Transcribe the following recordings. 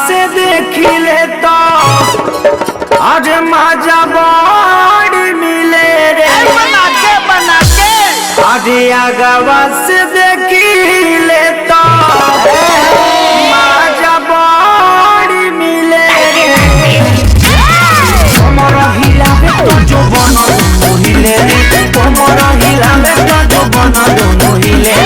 से देखिले तो आज मजा बड़ी मिले रे बना के आज आगवा से देखिले तो मजा बड़ी मिले रे कमर हिलावे तो जो बना मोहिले रे कमर हिलावे तो जो बना मोहिले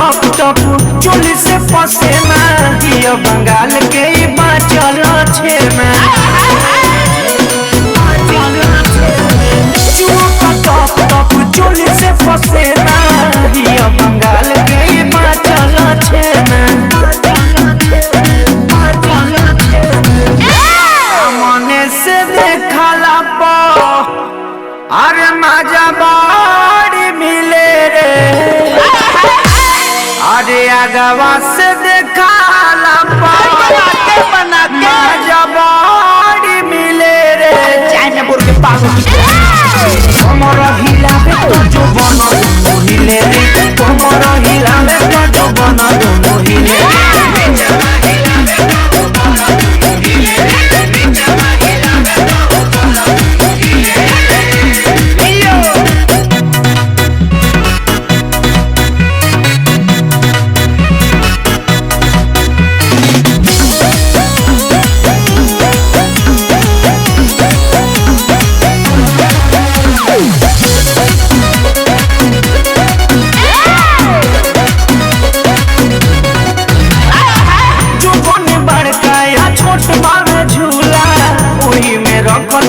चोली से पसेना दिया बंगाल के बाचल छेना चोली से पसेना दिया बंगाल के बाचल छेना मने से देखला पो अरे मजा बड़ी मिले रे अरे आगवा से देखला बना के मजा बड़ी मिले रे चाइना बोल के पागल कमर हिलावे तो जो बना मोहिले रे कमर हिलावे तो जो बना मोहिले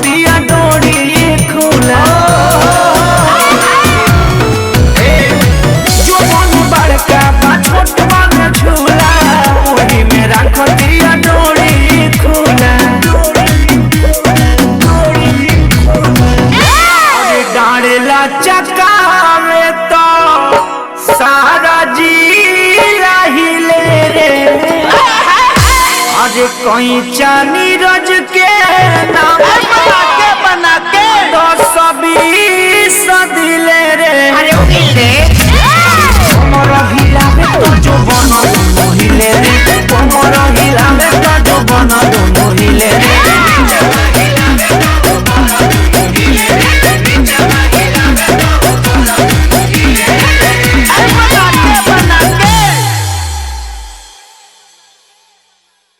दिया डोरी खुला जो मन बड़का बा छोटवा में झूला वही में रख दिया डोरी खुला अरे डांडला चकावे तो सारा जी हिले रे आज कोई चानी रज के नाम बना के 10-20 दिले रे अरे